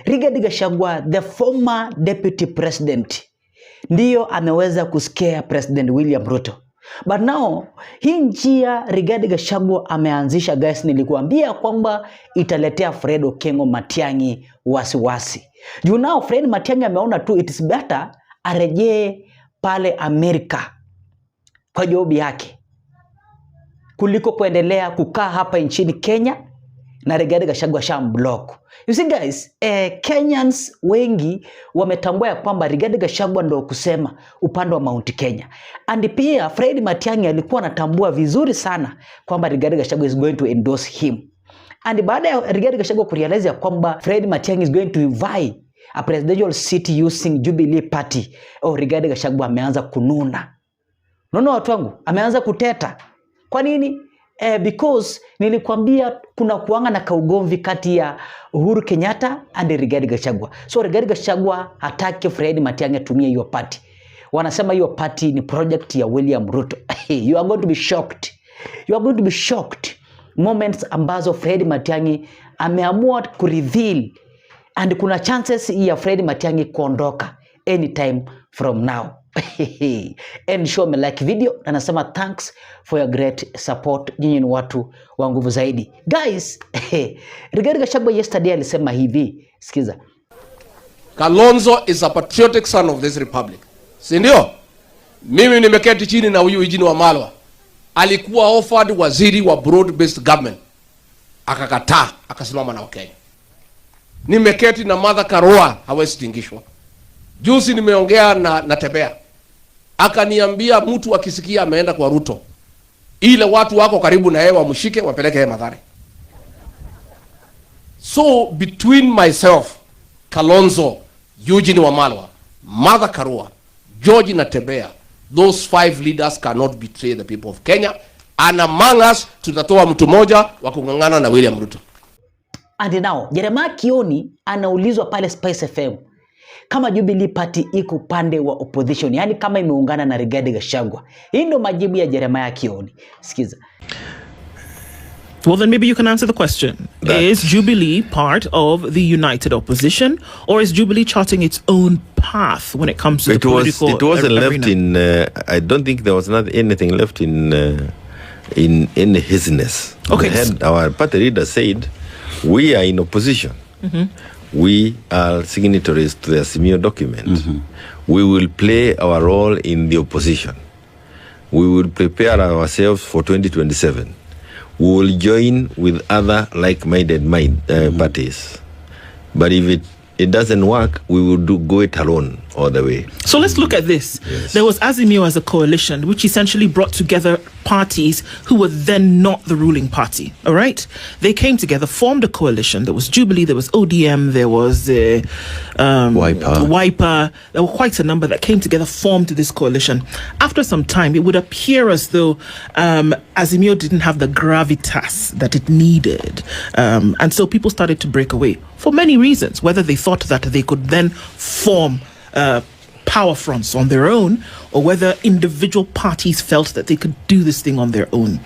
Rigathi Gachagua, the former deputy president, ndiyo ameweza kusikia President William Ruto. But now, hii njia Rigathi Gachagua ameanzisha, guys, nilikuambia kwamba italetea Fred Okengo Matiang'I wasiwasi. You know, Fred Matiang'I ameona tu it is better arejee pale Amerika kwa job yake kuliko kuendelea kukaa hapa nchini Kenya na Rigathi Gachagua shamblock. You see guys, Kenyans wengi wametambua kwamba Rigathi Gachagua ndio kusema upande wa Mount Kenya. And pia Fred Matiang'I alikuwa anatambua vizuri sana kwamba Rigathi Gachagua is going to endorse him. And baada ya Rigathi Gachagua kurealize kwamba Fred Matiang'I is going to vie a presidential seat using Jubilee party, Rigathi Gachagua ameanza kununa. Nono watu wangu, ameanza kuteta. Kwa nini? Because nilikwambia kuna kuanga na kaugomvi kati ya Uhuru Kenyatta and Rigathi Gachagua. So Rigathi Gachagua hataki Fred Matiang'I atumie hiyo party. Wanasema hiyo party ni project ya William Ruto. You are going to be shocked. You are going to be shocked. Moments ambazo Fred Matiang'I ameamua kureveal, and kuna chances ya Fred Matiang'I kuondoka anytime from now. And show me like video na nasema thanks for your great support. Nyinyi ni watu wa nguvu zaidi. Guys, Rigathi Gachagua yesterday alisema hivi, sikiza. Kalonzo is a patriotic son of this republic. Si ndio? Mimi nimeketi chini na huyu Eugene Wamalwa. Alikuwa offered waziri wa broad based government. Akakataa, akasimama na Wakenya. Nimeketi na Martha Karua, hawezi tingishwa. Juzi nimeongea na Tebea. Akaniambia mtu akisikia ameenda kwa Ruto, ile watu wako karibu na yeye wamshike wapeleke yeye Mathare. So between myself, Kalonzo, Eugene Wamalwa, Martha Karua, George na Tebea, those 5 leaders cannot betray the people of Kenya. And among us, tutatoa mtu moja wa kungangana na William Ruto. And now, Jeremiah Kioni anaulizwa pale Spice FM kama Jubilee party iko pande wa opposition, yani kama imeungana na Rigathi Gachagua. Hii ndio majibu ya Jeremiah Kioni. Sikiza. Well, then maybe you can answer the question. Is Jubilee part of the united opposition, or is Jubilee charting its own path when it comes to the political It wasn't left in, I don't think there was not anything left in hisness. Okay. Our party leader said, we are in opposition. We are signatories to the Azimio document. We will play our role in the opposition. We will prepare ourselves for 2027. We will join with other like-minded parties. But if it doesn't work, we will go it alone all the way. So let's look at this. Yes. There was Azimio as a coalition, which essentially brought together parties who were then not the ruling party. All right? They came together, formed a coalition. There was Jubilee, there was ODM, there was Wiper. There were quite a number that came together, formed this coalition. After some time, it would appear as though Azimio didn't have the gravitas that it needed. And so people started to break away for many reasons, whether they thought that they could then form power fronts on their own, or whether individual parties felt that they could do this thing on their own.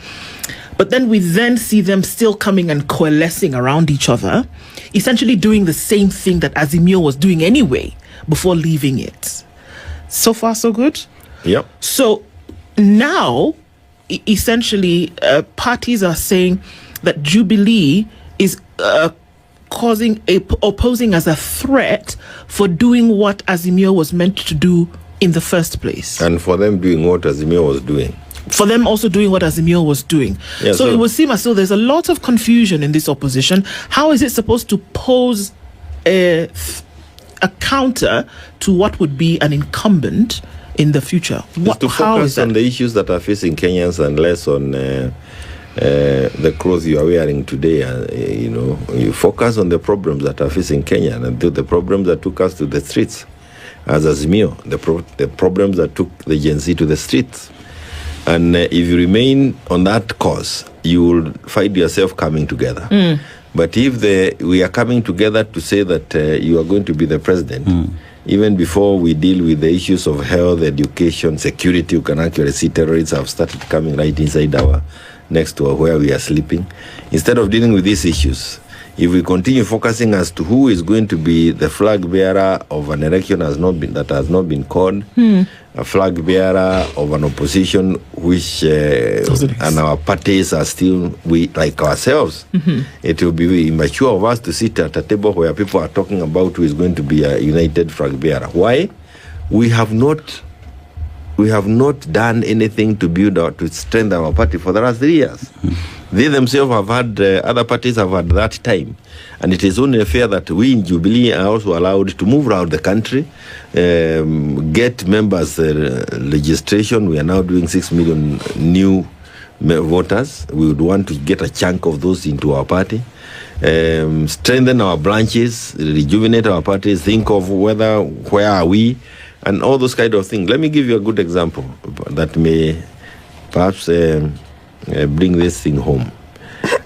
But then we then see them still coming and coalescing around each other, essentially doing the same thing that Azimio was doing anyway before leaving it. So far, so good? Yep. So now, essentially, parties are saying that Jubilee is opposing as a threat for doing what Azimio was meant to do in the first place. And for them doing what Azimio was doing. For them also doing what Azimio was doing. Yeah, so it would seem as though there's a lot of confusion in this opposition. How is it supposed to pose a counter to what would be an incumbent in the future? To focus on the issues that are facing Kenyans and less on the clothes you are wearing today. You focus on the problems that are facing Kenya and the problems that took us to the streets as Azimio, the problems that took the Gen Z to the streets. And if you remain on that course, you will find yourself coming together. But if we are coming together to say that you are going to be the president, even before we deal with the issues of health, education, security, you can actually see terrorists have started coming right inside our next door where we are sleeping. Instead of dealing with these issues, if we continue focusing as to who is going to be the flag bearer of an election that has not been called, a flag bearer of an opposition which and our parties are still like ourselves, it will be immature of us to sit at a table where people are talking about who is going to be a united flag bearer. Why? We have not done anything to build or to strengthen our party for the last 3 years. They themselves have had, other parties have had that time. And it is only fair that we in Jubilee are also allowed to move around the country, get members registration. We are now doing 6 million new voters. We would want to get a chunk of those into our party. Strengthen our branches, rejuvenate our parties, think of where are we, and all those kind of things. Let me give you a good example that may perhaps bring this thing home.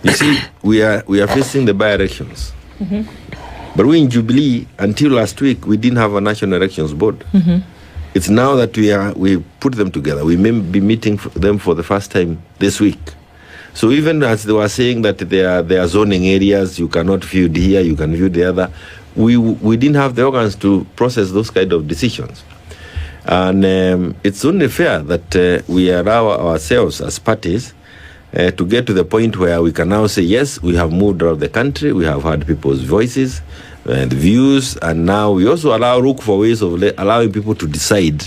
You see, we are facing the by-elections. But we in Jubilee, until last week, we didn't have a national elections board. It's now that we put them together. We may be meeting them for the first time this week. So even as they were saying that there are zoning areas, you cannot feud here, you can feud the other, we didn't have the organs to process those kind of decisions. And it's only fair that we allow ourselves as parties to get to the point where we can now say, yes, we have moved out of the country, we have heard people's voices and views, and now we also look for ways of allowing people to decide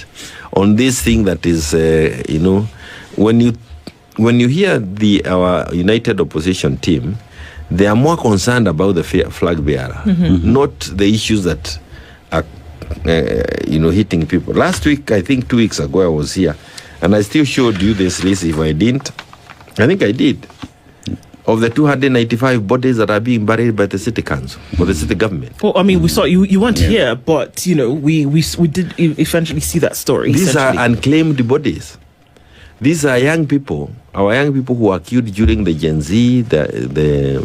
on this thing that is, when you hear our united opposition team, they are more concerned about the flag bearer, not the issues that are, hitting people. Last week, I think 2 weeks ago, I was here, and I still showed you this list. If I didn't, I think I did. Of the 295 bodies that are being buried by the city council or the city government. Well, I mean, we saw you weren't here, but we did eventually see that story. These are unclaimed bodies. These are young people, our young people who were killed during the Gen Z, the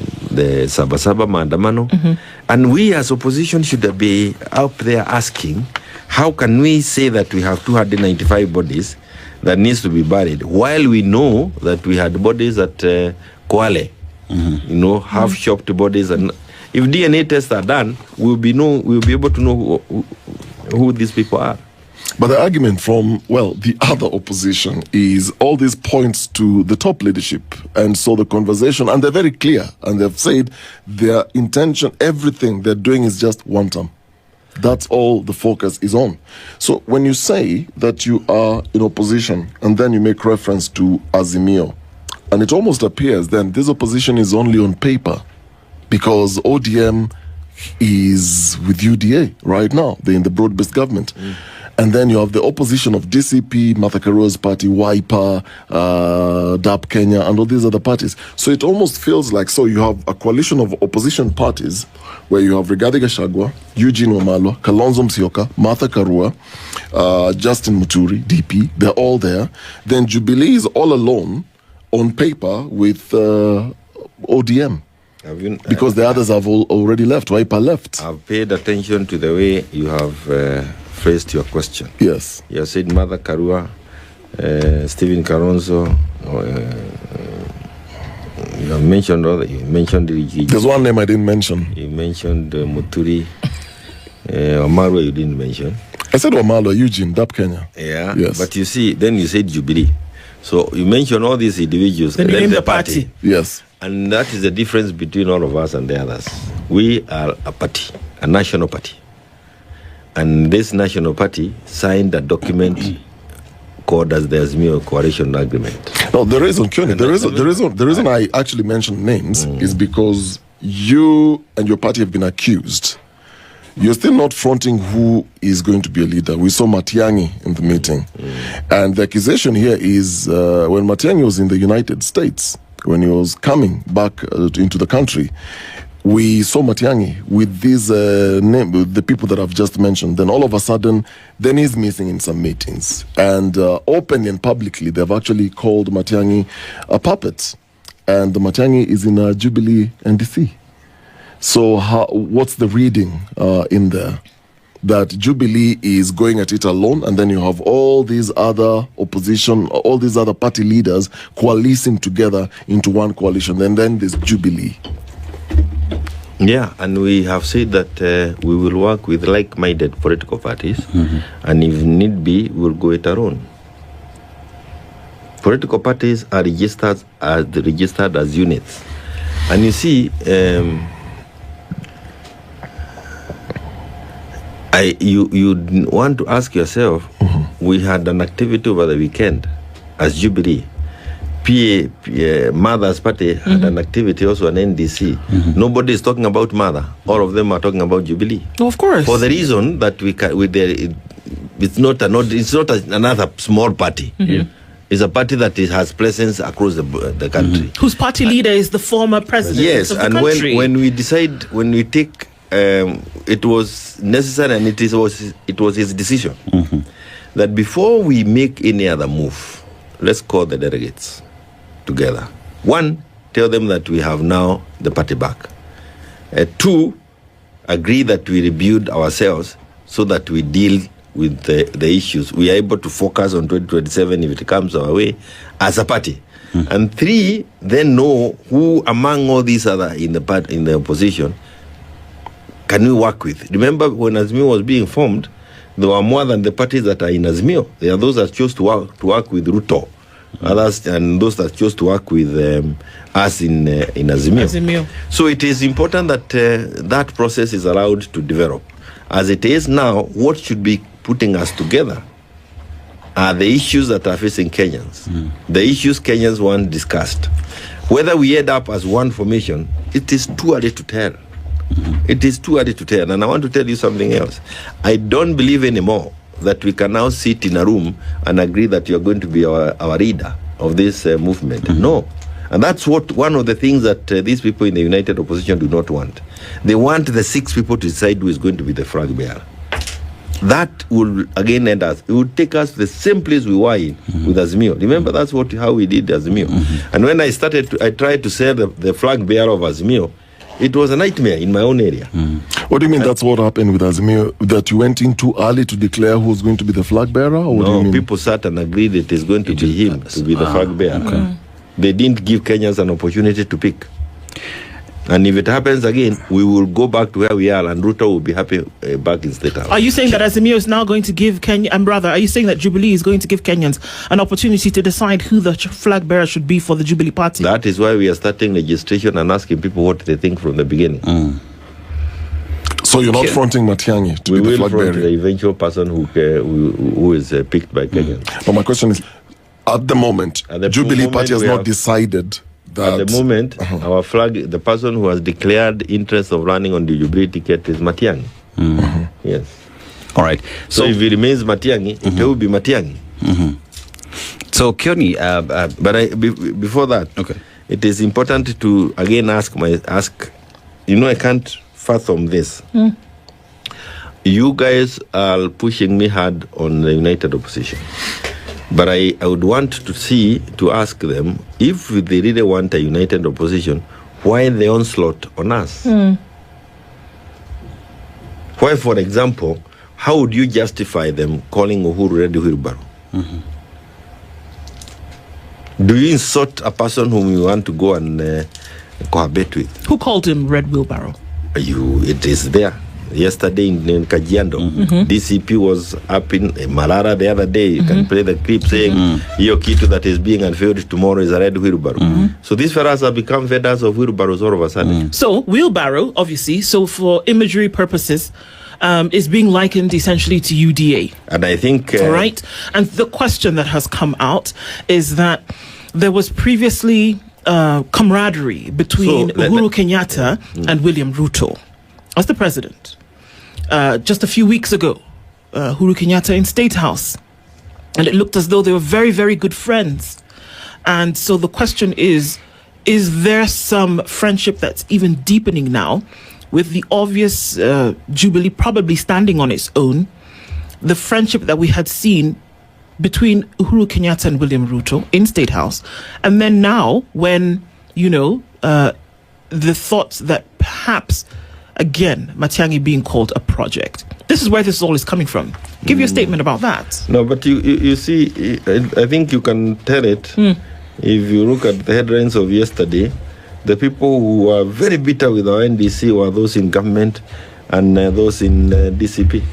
Sabasaba Maandamano. And we as opposition should be out there asking, how can we say that we have 295 bodies that needs to be buried, while we know that we had bodies at Kwale, half-chopped bodies, and if DNA tests are done, we'll be able to know who these people are. But the argument from, the other opposition is all these points to the top leadership. And so the conversation, and they're very clear, and they've said their intention, everything they're doing is just one term. That's all the focus is on. So when you say that you are in opposition, and then you make reference to Azimio, and it almost appears then this opposition is only on paper, because ODM is with UDA right now. They're in the broad-based government. And then you have the opposition of DCP, Martha Karua's party, Wiper, DAP Kenya, and all these other parties. So it almost feels like, so you have a coalition of opposition parties where you have Rigathi Gachagua, Eugene Wamalwa, Kalonzo Musyoka, Martha Karua, Justin Muturi, DP. They're all there. Then Jubilee is all alone on paper with ODM. Because the others have already left. Wiper left. I've paid attention to the way you have phrased your question. Yes. You said Mother Karua, Stephen Kalonzo. You have mentioned all that. You mentioned there's one name I didn't mention. You mentioned Muturi. Wamalwa you didn't mention. I said Wamalwa, Eugene, DAP Kenya. Yeah. Yes. But you see, then you said Jubilee. So you mentioned all these individuals. Then you named the party. Yes. And that is the difference between all of us and the others. We are a party, a national party. And this national party signed a document called as the Azimio Coalition Agreement. No, the reason, Kyoni, the reason I actually mentioned names is because you and your party have been accused. You're still not fronting who is going to be a leader. We saw Matiang'I in the meeting. And the accusation here is when Matiang'I was in the United States, when he was coming back into the country, we saw Matiang'I with these the people that I've just mentioned. Then all of a sudden, then he's missing in some meetings. And openly and publicly, they've actually called Matiang'I a puppet. And the Matiang'I is in Jubilee NDC. So what's the reading in there? That Jubilee is going at it alone, and then you have all these other opposition, all these other party leaders coalescing together into one coalition, and then there's Jubilee. Yeah, and we have said that we will work with like-minded political parties, and if need be, we'll go it our own. Political parties are registered as units, and you see, you want to ask yourself. We had an activity over the weekend as Jubilee. Mother's Party had an activity also an NDC. Nobody is talking about Mother. All of them are talking about Jubilee. Oh, of course. For the reason that it's not another small party. It's a party that has presence across the country. Whose party leader is the former president yes, of the and country. when we take, it was necessary, and it was his decision that before we make any other move, let's call the delegates together. One, tell them that we have now the party back. Two, agree that we rebuild ourselves so that we deal with the issues. We are able to focus on 2027 if it comes our way as a party. And three, then know who among all these other in the opposition can we work with. Remember when Azimio was being formed, there were more than the parties that are in Azimio. There are those that chose to work with Ruto, others, and those that chose to work with us in Azimio. So it is important that that process is allowed to develop. As it is now, what should be putting us together are the issues that are facing Kenyans. The issues Kenyans want discussed. Whether we end up as one formation, it is too early to tell. It is too early to tell. And I want to tell you something else. I don't believe anymore that we can now sit in a room and agree that you are going to be our leader of this movement. No. And that's one of the things that these people in the United Opposition do not want. They want the 6 people to decide who is going to be the flag bearer. That will again end us. It will take us the same place we were in with Azimio. Remember, that's how we did Azimio. And when I tried to say the flag bearer of Azimio, it was a nightmare in my own area. What do you mean that's what happened with Azimio? That you went in too early to declare who's going to be the flag bearer? Or what do you mean? People sat and agreed it is going to be him to be the flag bearer. Okay. They didn't give Kenyans an opportunity to pick. And if it happens again, we will go back to where we are, and Ruto will be happy back in State House. Are you saying that Azimio is now going to give are you saying that Jubilee is going to give Kenyans an opportunity to decide who the flag bearer should be for the Jubilee party? That is why we are starting registration and asking people what they think from the beginning. So you're not fronting Matiang'I to be the flag bearer? We will front the eventual person who is picked by Kenyans. But my question is, at the moment, Jubilee party has not decided that... At the moment, our flag, the person who has declared interest of running on the Jubilee ticket is Matiangi. Yes. All right. So if it remains Matiangi, it will be Matiangi. So, Kioni... but before that, it is important to again ask, I can't fathom this. You guys are pushing me hard on the United Opposition. But I would want to ask them, if they really want a united opposition, why the onslaught on us? Why, for example, how would you justify them calling Uhuru Red Wheelbarrow? Do you insult a person whom you want to go and cohabit with? Who called him Red Wheelbarrow? It is there. Yesterday in Kajiando, DCP was up in Malara the other day. You can play the clip saying, your kitu that is being unveiled tomorrow is a red wheelbarrow. So these fellas have become vendors of wheelbarrows all of a sudden. So wheelbarrow, obviously, so for imagery purposes, is being likened essentially to UDA. And I think... right? And the question that has come out is that there was previously camaraderie between Uhuru Kenyatta and William Ruto as the president. Just a few weeks ago, Uhuru Kenyatta in State House. And it looked as though they were very, very good friends. And so the question is there some friendship that's even deepening now, with the obvious Jubilee probably standing on its own, the friendship that we had seen between Uhuru Kenyatta and William Ruto in State House, and then now when, the thoughts that perhaps, again, Matiang'I being called a project. This is where this all is coming from. Give your statement about that. No, but you see, I think you can tell it if you look at the headlines of yesterday. The people who were very bitter with our NDC were those in government and those in DCP.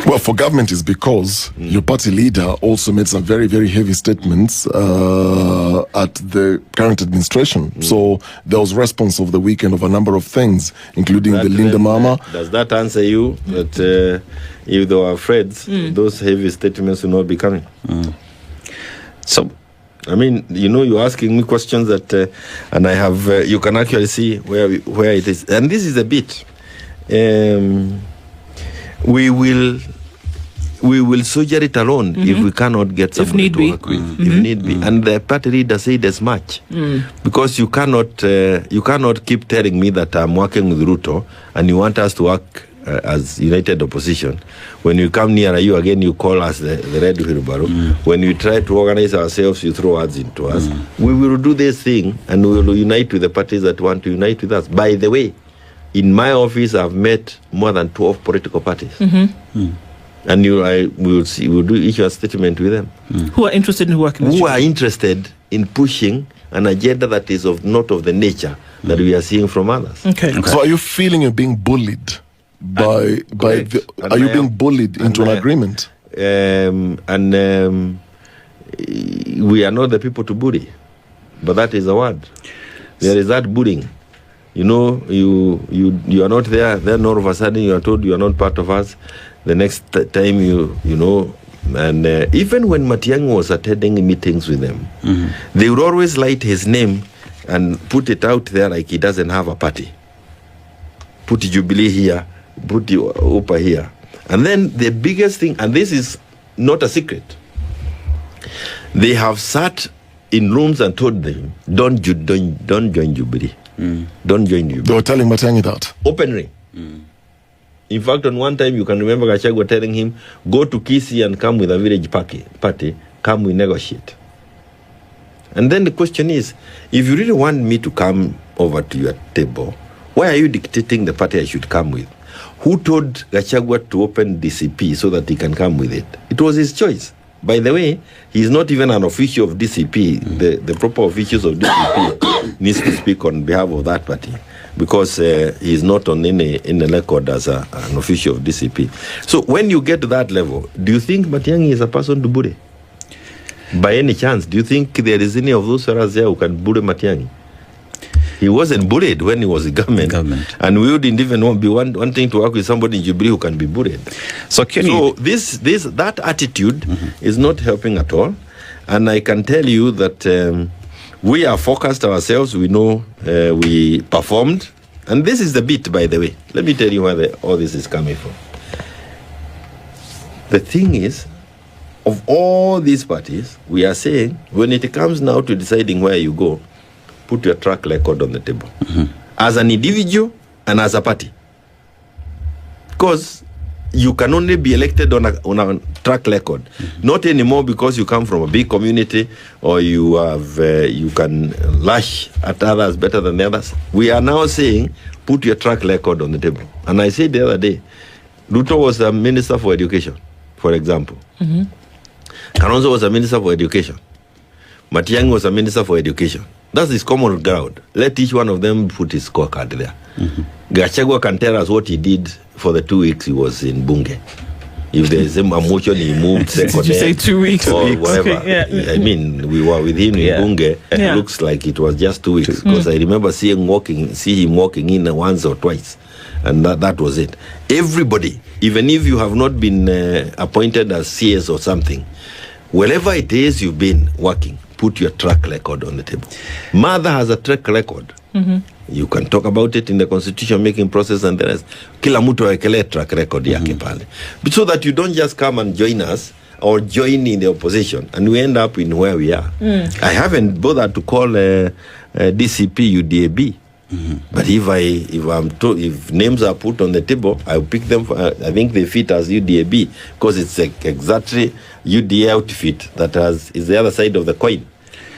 Well, for government is because your party leader also made some very, very heavy statements at the current administration. So there was response over the weekend of a number of things, including the Linda Mama. Does that answer you that if they were afraid, those heavy statements will not be coming? So, I mean, you're asking me questions that, and I have, you can actually see where it is. And this is a bit. We will soldier it alone if we cannot get somebody to work with. If need be. And the party leader said as much. Because you cannot keep telling me that I'm working with Ruto and you want us to work as united opposition. When you come near you again, you call us the red wheelbarrow. When we try to organize ourselves, you throw words into us. We will do this thing and we will unite with the parties that want to unite with us. By the way, in my office, I've met more than 12 political parties. And we'll do each a statement with them. Who are interested in working with you? Who are interested in pushing an agenda that is not of the nature that we are seeing from others. Okay. So are you feeling you're being bullied are you being bullied into an agreement? We are not the people to bully, but that is the word. There is that bullying. You are not there. Then all of a sudden you are told you are not part of us. The next time and even when Matiang'I was attending meetings with them, they would always light his name and put it out there like he doesn't have a party. Put Jubilee here, put Upa here. And then the biggest thing, and this is not a secret, they have sat in rooms and told them, don't join Jubilee. Don't join Jubilee. They were telling Matiang'I that? Openly. In fact, on one time, you can remember Gachagua telling him, go to Kisii and come with a village party, come we negotiate. And then the question is, if you really want me to come over to your table, why are you dictating the party I should come with? Who told Gachagua to open DCP so that he can come with it? It was his choice. By the way, he's not even an official of DCP. The proper officials of DCP needs to speak on behalf of that party, because he's not on any record as an official of DCP. So when you get to that level, do you think Matiang'I is a person to bully? By any chance, do you think there is any of those fellas there who can bully Matiang'I? He wasn't bullied when he was in government. And we wouldn't even be wanting to work with somebody in Jubilee who can be bullied. So that attitude is not helping at all. And I can tell you that we are focused ourselves. We know we performed. And this is the bit, by the way. Let me tell you where all this is coming from. The thing is, of all these parties, we are saying, when it comes now to deciding where you go, put your track record on the table. As an individual and as a party. Because you can only be elected on a track record. Not anymore because you come from a big community or you can lash at others better than the others. We are now saying, put your track record on the table. And I said the other day, Ruto was a minister for education, for example. Kalonzo was a minister for education. Matiang'I was a minister for education. That's his common ground. Let each one of them put his scorecard there. Gachagua can tell us what he did for the 2 weeks he was in Bunge. If there is a motion, he moved second. Did you say 2 weeks? Or whatever. I mean, we were with him in Bunge. It looks like it was just 2 weeks. Because I remember see him walking in once or twice. And that was it. Everybody, even if you have not been appointed as CS or something, wherever it is you've been working, put your track record on the table. Mother has a track record. You can talk about it in the constitution making process and the rest. Kila mtu awekele track record yake pale. So that you don't just come and join us or join in the opposition and we end up in where we are. I haven't bothered to call DCP UDAB. But if names are put on the table, I'll pick them. I think they fit as UDAB because it's exactly UDA outfit that is the other side of the coin.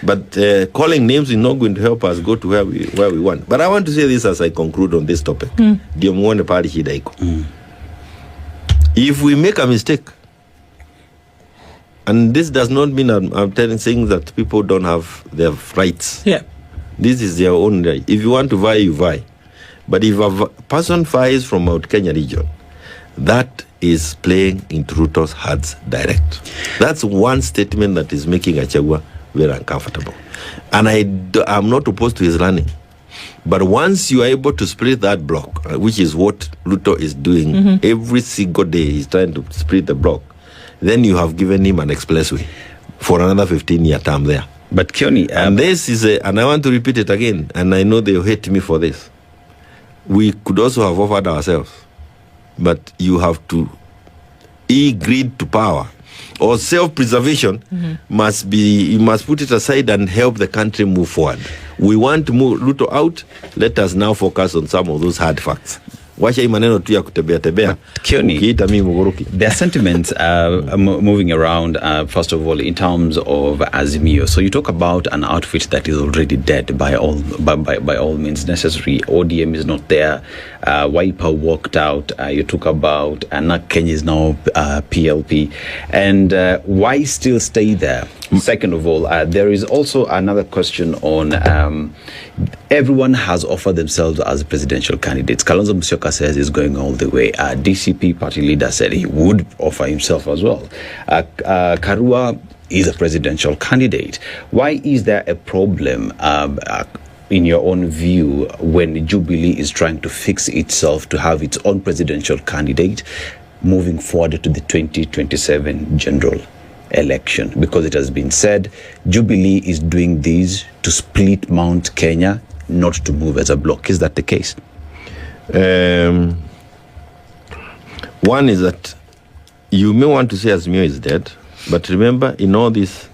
But calling names is not going to help us go to where we want. But I want to say this as I conclude on this topic. If we make a mistake, And this does not mean I'm saying that people don't have their rights. Yeah. This is their own right. If you want to vie, you vie. But if a person vies from Mount Kenya region, that is playing into Ruto's hands direct. That's one statement that is making Gachagua very uncomfortable. And I'm not opposed to his running. But once you are able to split that block, which is what Ruto is doing every single day, he's trying to split the block, then you have given him an expressway for another 15-year term there. But Kioni, and this is and I want to repeat it again, and I know they'll hate me for this. We could also have offered ourselves, but you have to greed to power or self-preservation must be, you must put it aside and help the country move forward. We want to move Ruto out. Let us now focus on some of those hard facts. Wacha hii maneno tu ya kutembea tembea. Ukiita mimi Muguruki. There are sentiments moving around, first of all, in terms of Azimio. So you talk about an outfit that is already dead by all means necessary. ODM is not there. Wiper walked out. You talk about Anak Kenya is now PLP. And why still stay there? Second of all, there is also another question on everyone has offered themselves as presidential candidates. Kalonzo Musyoka says he's going all the way. DCP party leader said he would offer himself as well. Karua is a presidential candidate. Why is there a problem, in your own view, when Jubilee is trying to fix itself to have its own presidential candidate moving forward to the 2027 general election? Because it has been said Jubilee is doing this to split Mount Kenya, not to move as a bloc. Is that the case? One is that you may want to say Azimio is dead, but remember, in all this,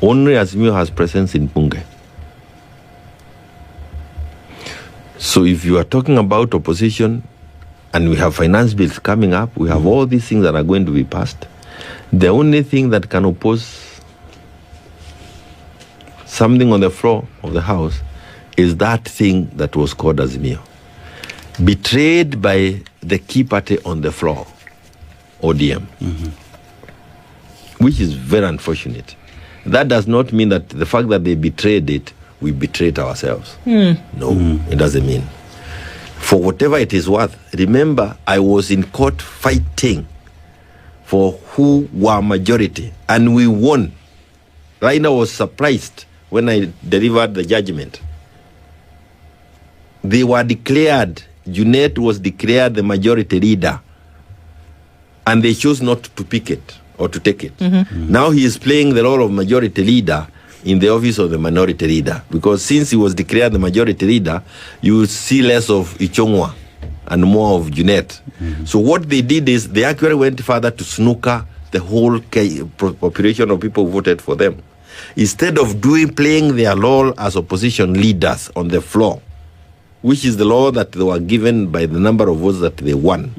only Azimio has presence in Bunge. So if you are talking about opposition, and we have finance bills coming up, we have all these things that are going to be passed, the only thing that can oppose something on the floor of the House is that thing that was called Azimio. Betrayed by the key party on the floor, ODM, which is very unfortunate. That does not mean that the fact that they betrayed it, we betrayed ourselves. No, it doesn't mean. For whatever it is worth, remember, I was in court fighting for who were majority, and we won. Raina was surprised when I delivered the judgment. They were declared, Junet was declared the majority leader, and they chose not to pick it or to take it. Now he is playing the role of majority leader in the office of the minority leader, because since he was declared the majority leader, you will see less of Ichongwa and more of Junet. So what they did is they actually went further to snooker the whole population of people who voted for them. Instead of playing their role as opposition leaders on the floor, which is the law that they were given by the number of votes that they won,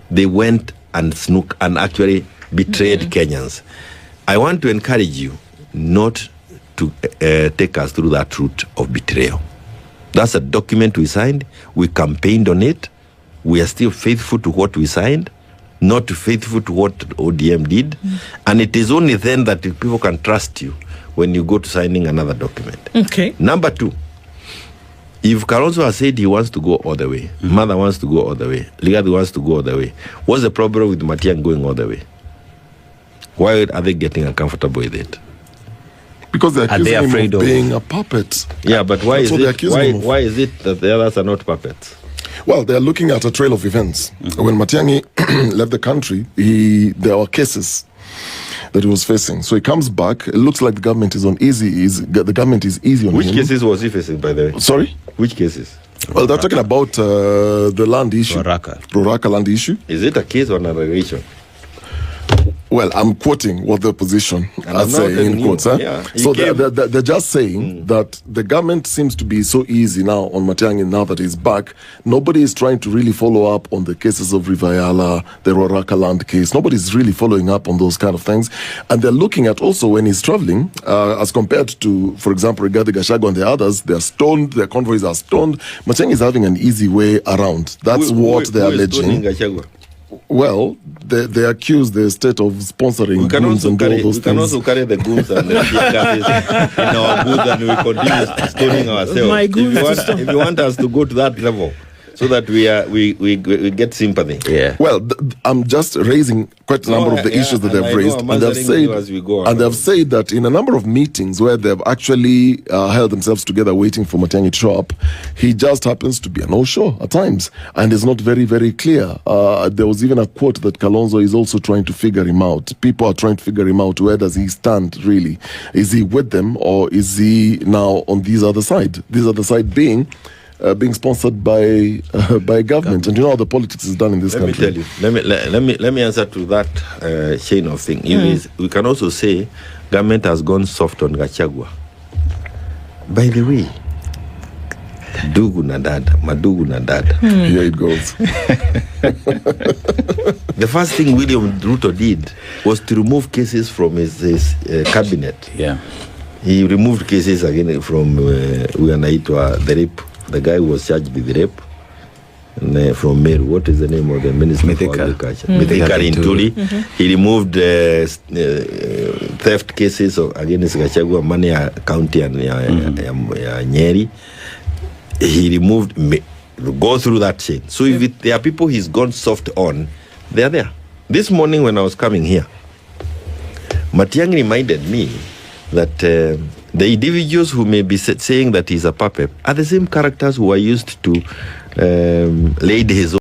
they went and snook and actually betrayed Kenyans. I want to encourage you not to take us through that route of betrayal. That's a document we signed. We campaigned on it. We are still faithful to what we signed, not faithful to what ODM did. And it is only then that people can trust you when you go to signing another document. Okay. Number two, if Kalonzo has said he wants to go all the way, Mother wants to go all the way, Ligadi wants to go all the way, what's the problem with Matiang'I going all the way? Why are they getting uncomfortable with it? Because they're accusing him afraid of of being a puppet. Yeah, but why That's is what they're it? accusing him of. Why is it that the others are not puppets? Well, they're looking at a trail of events. When Matiang'I left the country, there were cases that he was facing. So he comes back. It looks like the government is the government is easy on Which him. cases was he facing, by the way? Sorry? Which cases? Well, they're talking about the land issue. Proraka land issue. Is it a case or an allegation? Well, I'm quoting what the opposition are I'm not saying in telling quotes. you. Huh? Yeah, So you they're just saying that the government seems to be so easy now on Matiang'I now that he's back. Nobody is trying to really follow up on the cases of Rivayala, the Roraka land case. Nobody's really following up on those kind of things. And they're looking at also when he's traveling, as compared to, for example, regarding Gachagua and the others, they're stoned, their convoys are stoned. Matiang'I is having an easy way around. That's what they're Who is stoning alleging. Gachagua? Well, they accuse the state of sponsoring We can goons also and carry, all those we can things. also carry the goons and the tear gases in our booth, and we continue stoning ourselves. My goons if you want us to go to that level, so that we get sympathy. Yeah. Well, I'm just raising quite a number of the issues that they've raised, and they've said that in a number of meetings where they've actually held themselves together waiting for Matiang'I to show up, he just happens to be a no-show at times, and is not very, very clear. There was even a quote that Kalonzo is also trying to figure him out. People are trying to figure him out. Where does he stand, really? Is he with them, or is he now on this other side? This other side being sponsored by government, and you know how the politics is done in this country. Let me tell you. Let me answer to that chain of thing. We can also say government has gone soft on Gachagua. By the way, Dugu na dada, madugu na dada. Here it goes. The first thing William Ruto did was to remove cases from his cabinet. Yeah. He removed cases again from the rape. The guy who was charged with rape from Meru. What is the name of the Minister for Agriculture? Mithika Linturi. He removed theft cases against Gachagua, Mania County and Nyeri. He removed, go through that chain. So if there are people he's gone soft on, they are there. This morning when I was coming here, Matiang'I reminded me that the individuals who may be saying that he's a puppet are the same characters who are used to laid his